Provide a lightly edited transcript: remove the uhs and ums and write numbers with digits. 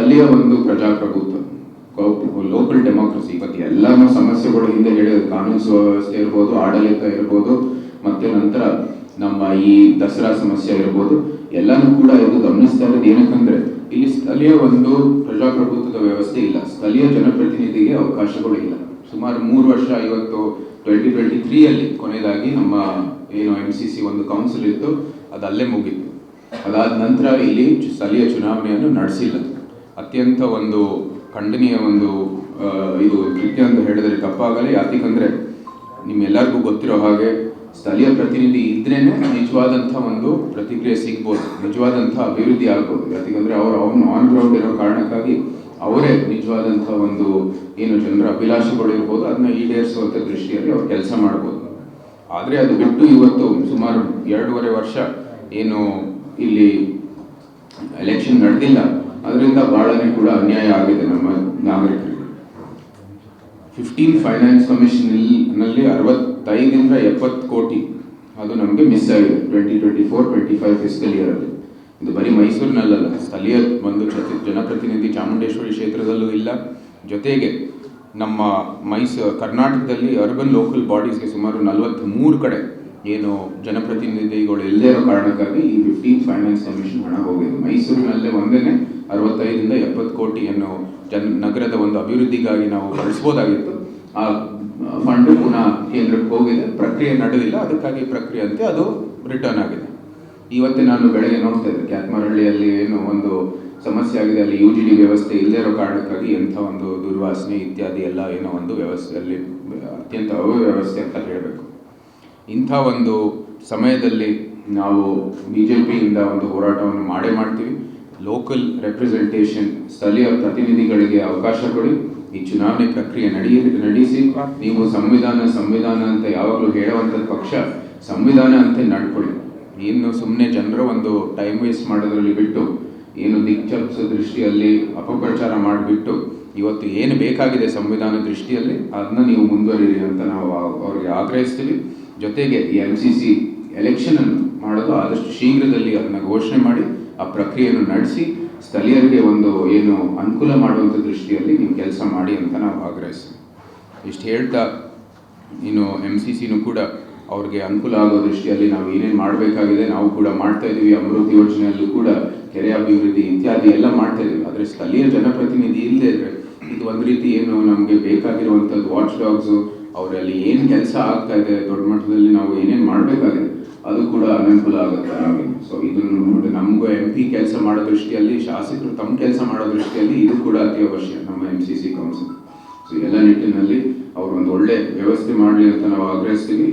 ಸ್ಥಳೀಯ ಒಂದು ಪ್ರಜಾಪ್ರಭುತ್ವ, ಲೋಕಲ್ ಡೆಮೋಕ್ರಸಿ. ಇವತ್ತು ಎಲ್ಲ ಸಮಸ್ಯೆಗಳು ಹಿಂದೆ ಹೇಳಿದ ಕಾನೂನು ಸುವ್ಯವಸ್ಥೆ ಇರ್ಬೋದು, ಆಡಳಿತ ಇರ್ಬೋದು, ಮತ್ತೆ ನಂತರ ನಮ್ಮ ಈ ದಸರಾ ಸಮಸ್ಯೆ ಇರ್ಬೋದು, ಎಲ್ಲಾನು ಕೂಡ ಇದು ಗಮನಿಸ್ತಾ ಇರೋದು ಏನಕ್ಕಂದ್ರೆ ಇಲ್ಲಿ ಸ್ಥಳೀಯ ಒಂದು ಪ್ರಜಾಪ್ರಭುತ್ವದ ವ್ಯವಸ್ಥೆ ಇಲ್ಲ, ಸ್ಥಳೀಯ ಜನಪ್ರತಿನಿಧಿಗೆ ಅವಕಾಶಗಳು ಇಲ್ಲ. ಸುಮಾರು 3 ವರ್ಷ ಇವತ್ತು 2023 ಕೊನೆಯದಾಗಿ ನಮ್ಮ ಏನು MCC ಒಂದು ಕೌನ್ಸಿಲ್ ಇತ್ತು, ಅದು ಅಲ್ಲೇ ಮುಗಿತ್ತು. ಅದಾದ ನಂತರ ಇಲ್ಲಿ ಸ್ಥಳೀಯ ಚುನಾವಣೆಯನ್ನು ನಡೆಸಿಲ್ಲ. ಅತ್ಯಂತ ಒಂದು ಖಂಡನೀಯ ಒಂದು ಇದು ಕೃತ್ಯ ಅಂತ ಹೇಳಿದ್ರೆ ತಪ್ಪಾಗಲ್ಲ. ಯಾಕಂದ್ರೆ ನಿಮ್ಮೆಲ್ಲರಿಗೂ ಗೊತ್ತಿರೋ ಹಾಗೆ ಸ್ಥಳೀಯ ಪ್ರತಿನಿಧಿ ಇದ್ರೇನೆ ನಿಜವಾದಂಥ ಒಂದು ಪ್ರತಿಕ್ರಿಯೆ ಸಿಗ್ಬೋದು, ನಿಜವಾದಂಥ ಅಭಿವೃದ್ಧಿ ಆಗ್ಬೋದು. ಯಾಕಂದ್ರೆ ಅವ್ನು ಆನ್ ಗ್ರೌಂಡ್ ಇರೋ ಕಾರಣಕ್ಕಾಗಿ ಅವರೇ ನಿಜವಾದಂಥ ಒಂದು ಏನು ಜನರ ಅಭಿಲಾಷೆಗಳು ಇರ್ಬೋದು ಅದನ್ನ ಈಡೇರಿಸುವಂಥ ದೃಷ್ಟಿಯಲ್ಲಿ ಅವ್ರು ಕೆಲಸ ಮಾಡ್ಬೋದು. ಆದರೆ ಅದು ಬಿಟ್ಟು ಇವತ್ತು ಸುಮಾರು 2.5 ವರ್ಷ ಏನು ಇಲ್ಲಿ ಎಲೆಕ್ಷನ್ ನಡೆದಿಲ್ಲ, ಅದರಿಂದ ಬಹಳನೇ ಕೂಡ ಅನ್ಯಾಯ ಆಗಿದೆ ನಮ್ಮ ನಾಗರಿಕರಿಗೆ. 15 ಫೈನಾನ್ಸ್ ಕಮಿಷನ್ ನಲ್ಲಿ 65ರಿಂದ 70 ಕೋಟಿ ಅದು ನಮಗೆ ಮಿಸ್ ಆಗಿದೆ 2024-25 ಫಿಸ್ಕಲ್ ಇಯರ್ ಅಲ್ಲಿ. ಇದು ಬರೀ ಮೈಸೂರಿನಲ್ಲಲ್ಲ, ಸ್ಥಳೀಯ ಒಂದು ಜನಪ್ರತಿನಿಧಿ ಚಾಮುಂಡೇಶ್ವರಿ ಕ್ಷೇತ್ರದಲ್ಲೂ ಇಲ್ಲ. ಜೊತೆಗೆ ನಮ್ಮ ಕರ್ನಾಟಕದಲ್ಲಿ ಅರ್ಬನ್ ಲೋಕಲ್ ಬಾಡೀಸ್ಗೆ ಸುಮಾರು 43 ಕಡೆ ಏನು ಜನಪ್ರತಿನಿಧಿಗಳು ಇಲ್ಲದೇ ಇರೋ ಕಾರಣಕ್ಕಾಗಿ ಈ 15 ಫೈನಾನ್ಸ್ ಕಮಿಷನ್ ಹಣ ಹೋಗಿದೆ. ಮೈಸೂರಿನಲ್ಲೇ ಒಂದೇನೆ 65ರಿಂದ 70 ಕೋಟಿಯನ್ನು ನಗರದ ಒಂದು ಅಭಿವೃದ್ಧಿಗಾಗಿ ನಾವು ಬಳಸ್ಬೋದಾಗಿತ್ತು. ಆ ಫಂಡ್ ಪುನಃ ಕೇಂದ್ರಕ್ಕೆ ಹೋಗಿದೆ, ಪ್ರಕ್ರಿಯೆ ನಡೆದಿಲ್ಲ. ಅದಕ್ಕಾಗಿ ಪ್ರಕ್ರಿಯೆ ಅಂತೆ ಅದು ರಿಟರ್ನ್ ಆಗಿದೆ. ಇವತ್ತೇ ನಾನು ಬೆಳಗ್ಗೆ ನೋಡ್ತಾ ಇದ್ದೆ, ಕ್ಯಾತ್ಮಾರಹಳ್ಳಿಯಲ್ಲಿ ಏನು ಒಂದು ಸಮಸ್ಯೆ ಆಗಿದೆ, ಅಲ್ಲಿ UGD ವ್ಯವಸ್ಥೆ ಇಲ್ಲದೇ ಇರೋ ಕಾರಣಕ್ಕಾಗಿ ಎಂಥ ಒಂದು ದುರ್ವಾಸನೆ ಇತ್ಯಾದಿ ಎಲ್ಲ ಏನೋ ಒಂದು ವ್ಯವಸ್ಥೆಯಲ್ಲಿ ಅತ್ಯಂತ ಅವ್ಯವಸ್ಥೆ ಅಂತ ಹೇಳಬೇಕು. ಇಂಥ ಒಂದು ಸಮಯದಲ್ಲಿ ನಾವು BJPಯಿಂದ ಒಂದು ಹೋರಾಟವನ್ನು ಮಾಡ್ತೀವಿ. ಲೋಕಲ್ ರೆಪ್ರೆಸೆಂಟೇಷನ್, ಸ್ಥಳೀಯ ಪ್ರತಿನಿಧಿಗಳಿಗೆ ಅವಕಾಶ ಕೊಡಿ, ಈ ಚುನಾವಣೆ ಪ್ರಕ್ರಿಯೆ ನಡೆಸಿ. ನೀವು ಸಂವಿಧಾನ ಅಂತ ಯಾವಾಗಲೂ ಹೇಳುವಂಥದ್ದು ಪಕ್ಷ ಸಂವಿಧಾನ ಅಂತ ನಡ್ಕೊಳ್ಳಿ. ಇನ್ನು ಸುಮ್ಮನೆ ಜನರ ಒಂದು ಟೈಮ್ ವೇಸ್ಟ್ ಮಾಡೋದ್ರಲ್ಲಿ ಬಿಟ್ಟು, ಏನು ದಿಕ್ಚರ್ಚ ದೃಷ್ಟಿಯಲ್ಲಿ ಅಪಪ್ರಚಾರ ಮಾಡಿಬಿಟ್ಟು ಇವತ್ತು ಏನು ಬೇಕಾಗಿದೆ ಸಂವಿಧಾನ ದೃಷ್ಟಿಯಲ್ಲಿ ಅದನ್ನ ನೀವು ಮುಂದುವರಿರಿ ಅಂತ ನಾವು ಅವ್ರಿಗೆ ಆಗ್ರಹಿಸ್ತೀವಿ. ಜೊತೆಗೆ ಈ MCC ಎಲೆಕ್ಷನ್ ಅನ್ನು ಮಾಡೋದು ಆದಷ್ಟು ಶೀಘ್ರದಲ್ಲಿ ಅದನ್ನ ಘೋಷಣೆ ಮಾಡಿ ಆ ಪ್ರಕ್ರಿಯೆಯನ್ನು ನಡೆಸಿ ಸ್ಥಳೀಯರಿಗೆ ಒಂದು ಏನು ಅನುಕೂಲ ಮಾಡುವಂಥ ದೃಷ್ಟಿಯಲ್ಲಿ ನೀವು ಕೆಲಸ ಮಾಡಿ ಅಂತ ನಾವು ಆಗ್ರಹಿಸ್ತೀವಿ. ಇಷ್ಟು ಹೇಳ್ತಾ ಇನ್ನು MCCನೂ ಕೂಡ ಅವ್ರಿಗೆ ಅನುಕೂಲ ಆಗೋ ದೃಷ್ಟಿಯಲ್ಲಿ ನಾವು ಏನೇನು ಮಾಡಬೇಕಾಗಿದೆ ನಾವು ಕೂಡ ಮಾಡ್ತಾ ಇದ್ದೀವಿ. ಅಮೃತ್ ಯೋಜನೆಯಲ್ಲೂ ಕೂಡ ಕೆರೆ ಅಭಿವೃದ್ಧಿ ಇತ್ಯಾದಿ ಎಲ್ಲ ಮಾಡ್ತಾ ಇದ್ದೀವಿ. ಆದರೆ ಸ್ಥಳೀಯ ಜನಪ್ರತಿನಿಧಿ ಇಲ್ಲದೆ ಇದ್ರೆ ಇದು ಒಂದು ರೀತಿ ಏನು ನಮಗೆ ಬೇಕಾಗಿರುವಂಥದ್ದು ವಾಚ್ ಡಾಗ್ಸು, ಅವರಲ್ಲಿ ಏನು ಕೆಲಸ ಆಗ್ತಾ ಇದೆ ದೊಡ್ಡ ಮಟ್ಟದಲ್ಲಿ ನಾವು ಏನೇನು ಮಾಡಬೇಕಾಗಿದೆ ಅದು ಕೂಡ ಅನುಕೂಲ ಆಗುತ್ತೆ ನಮಗೆ. ಸೊ ಇದನ್ನು ನೋಡಿ ನಮಗೂ MP ಕೆಲಸ ಮಾಡೋ ದೃಷ್ಟಿಯಲ್ಲಿ, ಶಾಸಕರು ತಮ್ಮ ಕೆಲಸ ಮಾಡೋ ದೃಷ್ಟಿಯಲ್ಲಿ ಇದು ಕೂಡ ಅತಿ ಅವಶ್ಯ ನಮ್ಮ MCC ಕೌನ್ಸಿಲ್. ಸೊ ಎಲ್ಲ ನಿಟ್ಟಿನಲ್ಲಿ ಅವರು ಒಂದು ಒಳ್ಳೆ ವ್ಯವಸ್ಥೆ ಮಾಡಲಿ ಅಂತ ನಾವು ಆಗ್ರಹಿಸ್ತೀವಿ.